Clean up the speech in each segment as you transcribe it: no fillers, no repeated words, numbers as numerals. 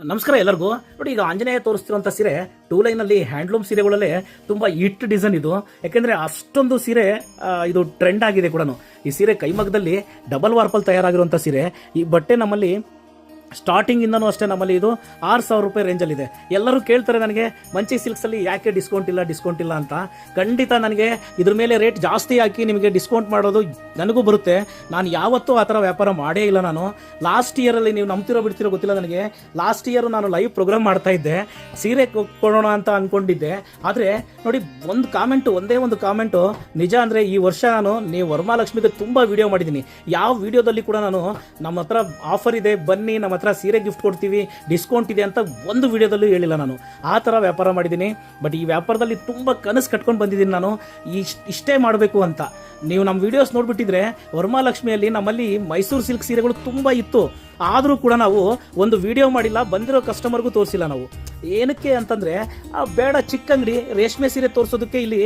ನಮಸ್ಕಾರ ಎಲ್ಲರಿಗೂ. ನೋಡಿ, ಈಗ ಆಂಜನೇಯ ತೋರಿಸ್ತಿರುವಂಥ ಸೀರೆ 2 ಲೈನಲ್ಲಿ ಹ್ಯಾಂಡ್ಲೂಮ್ ಸೀರೆಗಳಲ್ಲೇ ತುಂಬ ಹಿಟ್ ಡಿಸೈನ್ ಇದು. ಯಾಕೆಂದರೆ ಅಷ್ಟೊಂದು ಸೀರೆ ಇದು ಟ್ರೆಂಡ್ ಆಗಿದೆ ಕೂಡ. ಈ ಸೀರೆ ಕೈಮಗ್ಗದಲ್ಲಿ ಡಬಲ್ ವಾರ್ಪಲ್ ತಯಾರಾಗಿರುವಂಥ ಸೀರೆ. ಈ ಬಟ್ಟೆ ನಮ್ಮಲ್ಲಿ ಸ್ಟಾರ್ಟಿಂಗಿಂದನೂ ಅಷ್ಟೇ ನಮ್ಮಲ್ಲಿ ಇದು 6,000 ರೂಪಾಯಿ ರೇಂಜಲ್ಲಿದೆ. ಎಲ್ಲರೂ ಕೇಳ್ತಾರೆ ನನಗೆ ಮಂಚಿ ಸಿಲ್ಕ್ಸಲ್ಲಿ ಯಾಕೆ ಡಿಸ್ಕೌಂಟ್ ಇಲ್ಲ ಅಂತ. ಖಂಡಿತ ನನಗೆ ಇದ್ರ ಮೇಲೆ ರೇಟ್ ಜಾಸ್ತಿ ಹಾಕಿ ನಿಮಗೆ ಡಿಸ್ಕೌಂಟ್ ಮಾಡೋದು ನನಗೂ ಬರುತ್ತೆ. ನಾನು ಯಾವತ್ತೂ ಆ ಥರ ವ್ಯಾಪಾರ ಮಾಡೇ ಇಲ್ಲ. ನಾನು ಲಾಸ್ಟ್ ಇಯರಲ್ಲಿ, ನೀವು ನಂಬ್ತಿರೋ ಬಿಡ್ತಿರೋ ಗೊತ್ತಿಲ್ಲ ನನಗೆ, ಲಾಸ್ಟ್ ಇಯರ್ ನಾನು ಲೈವ್ ಪ್ರೋಗ್ರಾಮ್ ಮಾಡ್ತಾ ಇದ್ದೆ, ಸೀರೆ ಕೊಡೋಣ ಅಂತ ಅಂದ್ಕೊಂಡಿದ್ದೆ. ಆದರೆ ನೋಡಿ, ಒಂದೇ ಒಂದು ಕಾಮೆಂಟು ನಿಜ. ಅಂದರೆ ಈ ವರ್ಷ ನೀವು ವರಮಹಾಲಕ್ಷ್ಮಿಗೆ ತುಂಬ ವಿಡಿಯೋ ಮಾಡಿದ್ದೀನಿ. ಯಾವ ವಿಡಿಯೋದಲ್ಲಿ ಕೂಡ ನಾನು ನಮ್ಮ ಹತ್ರ ಆಫರ್ ಇದೆ, ಬನ್ನಿ ನಮ್ಮ ಹತ್ರ ಸೀರೆ ಗಿಫ್ಟ್ ಕೊಡ್ತೀವಿ, ಡಿಸ್ಕೌಂಟ್ ಇದೆ ಅಂತ ಒಂದು ವಿಡಿಯೋದಲ್ಲೂ ಹೇಳಿಲ್ಲ. ನಾನು ಆ ಥರ ವ್ಯಾಪಾರ ಮಾಡಿದ್ದೀನಿ. ಬಟ್ ಈ ವ್ಯಾಪಾರದಲ್ಲಿ ತುಂಬ ಕನಸು ಕಟ್ಕೊಂಡು ಬಂದಿದ್ದೀನಿ ನಾನು, ಇಷ್ಟೇ ಮಾಡಬೇಕು ಅಂತ. ನೀವು ನಮ್ಮ ವಿಡಿಯೋಸ್ ನೋಡ್ಬಿಟ್ಟಿದ್ರೆ ವರಮಹಾಲಕ್ಷ್ಮಿಯಲ್ಲಿ ನಮ್ಮಲ್ಲಿ ಮೈಸೂರು ಸಿಲ್ಕ್ ಸೀರೆಗಳು ತುಂಬ ಇತ್ತು. ಆದರೂ ಕೂಡ ನಾವು ಒಂದು ವಿಡಿಯೋ ಮಾಡಿಲ್ಲ, ಬಂದಿರೋ ಕಸ್ಟಮರ್ಗೂ ತೋರಿಸಿಲ್ಲ ನಾವು. ಏನಕ್ಕೆ ಅಂತಂದರೆ, ಬೇಡ, ಚಿಕ್ಕ ಅಂಗಡಿ, ರೇಷ್ಮೆ ಸೀರೆ ತೋರಿಸೋದಕ್ಕೆ ಇಲ್ಲಿ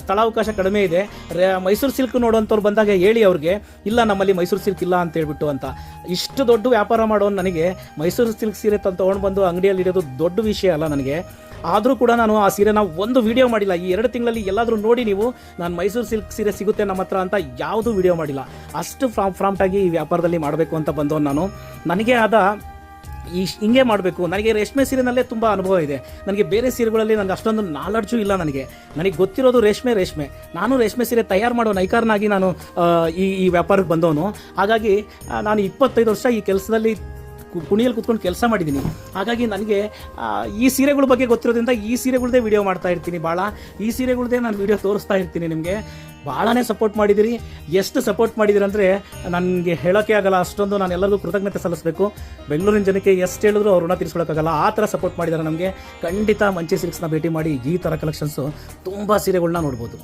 ಸ್ಥಳಾವಕಾಶ ಕಡಿಮೆ ಇದೆ. ಮೈಸೂರು ಸಿಲ್ಕ್ ನೋಡುವಂಥವ್ರು ಬಂದಾಗ ಹೇಳಿ ಅವ್ರಿಗೆ, ಇಲ್ಲ ನಮ್ಮಲ್ಲಿ ಮೈಸೂರು ಸಿಲ್ಕ್ ಇಲ್ಲ ಅಂತ ಹೇಳ್ಬಿಟ್ಟು ಅಂತ. ಇಷ್ಟು ದೊಡ್ಡ ವ್ಯಾಪಾರ ಮಾಡೋನು ನನಗೆ ಮೈಸೂರು ಸಿಲ್ಕ್ ಸೀರೆ ತೊಗೊಂಡು ಬಂದು ಅಂಗಡಿಯಲ್ಲಿ ಇಡೋದು ದೊಡ್ಡ ವಿಷಯ ಅಲ್ಲ ನನಗೆ. ಆದರೂ ಕೂಡ ನಾನು ಆ ಸೀರೆನ ಒಂದು ವಿಡಿಯೋ ಮಾಡಿಲ್ಲ. ಈ 2 ತಿಂಗಳಲ್ಲಿ ಎಲ್ಲಾದರೂ ನೋಡಿ ನೀವು, ನಾನು ಮೈಸೂರು ಸಿಲ್ಕ್ ಸೀರೆ ಸಿಗುತ್ತೆ ನಮ್ಮ ಹತ್ರ ಅಂತ ಯಾವುದೂ ವಿಡಿಯೋ ಮಾಡಿಲ್ಲ. ಅಷ್ಟು ಪ್ರಾಂಪ್ಟಾಗಿ ಈ ವ್ಯಾಪಾರದಲ್ಲಿ ಮಾಡಬೇಕು ಅಂತ ಬಂದವನು ನಾನು. ನನಗೆ ಹಿಂಗೆ ಮಾಡಬೇಕು. ನನಗೆ ರೇಷ್ಮೆ ಸೀರೆನಲ್ಲೇ ತುಂಬ ಅನುಭವ ಇದೆ. ನನಗೆ ಬೇರೆ ಸೀರೆಗಳಲ್ಲಿ ನನಗೆ ಅಷ್ಟೊಂದು ನಾಲೆಡ್ಜು ಇಲ್ಲ. ನನಗೆ ಗೊತ್ತಿರೋದು ರೇಷ್ಮೆ. ನಾನು ರೇಷ್ಮೆ ಸೀರೆ ತಯಾರು ಮಾಡೋ ನೈಕಾರನಾಗಿ ನಾನು ಈ ವ್ಯಾಪಾರಕ್ಕೆ ಬಂದವನು. ಹಾಗಾಗಿ ನಾನು 25 ವರ್ಷ ಈ ಕೆಲಸದಲ್ಲಿ ಕುಣಿಯಲ್ಲಿ ಕೂತ್ಕೊಂಡು ಕೆಲಸ ಮಾಡಿದ್ದೀನಿ. ಹಾಗಾಗಿ ನನಗೆ ಈ ಸೀರೆಗಳ ಬಗ್ಗೆ ಗೊತ್ತಿರೋದ್ರಿಂದ ಈ ಸೀರೆಗಳದ್ದೇ ವಿಡಿಯೋ ಮಾಡ್ತಾ ಇರ್ತೀನಿ. ಈ ಸೀರೆಗಳದ್ದೇ ನಾನು ವಿಡಿಯೋ ತೋರಿಸ್ತಾ ಇರ್ತೀನಿ. ನಿಮಗೆ ಭಾಳನೇ ಸಪೋರ್ಟ್ ಮಾಡಿದಿರಿ. ಎಷ್ಟು ಸಪೋರ್ಟ್ ಮಾಡಿದಿರಂದರೆ ನನಗೆ ಹೇಳೋಕ್ಕೆ ಆಗಲ್ಲ. ಅಷ್ಟೊಂದು ನಾನು ಎಲ್ಲರಿಗೂ ಕೃತಜ್ಞತೆ ಸಲ್ಲಿಸಬೇಕು. ಬೆಂಗಳೂರಿನ ಜನಕ್ಕೆ ಎಷ್ಟು ಹೇಳಿದ್ರು ಅವ್ರ ಋಣ ತೀರಿಸ್ಕೊಳ್ಳೋಕ್ಕಾಗಲ್ಲ. ಆ ಥರ ಸಪೋರ್ಟ್ ಮಾಡಿದ್ದಾರೆ ನಮಗೆ. ಖಂಡಿತ ಮಂಚಿ ಸಿಲ್ಕ್ಸ್ನ ಭೇಟಿ ಮಾಡಿ ಈ ಥರ ಕಲೆಕ್ಷನ್ಸು ತುಂಬ ಸೀರೆಗಳನ್ನ ನೋಡ್ಬೋದು.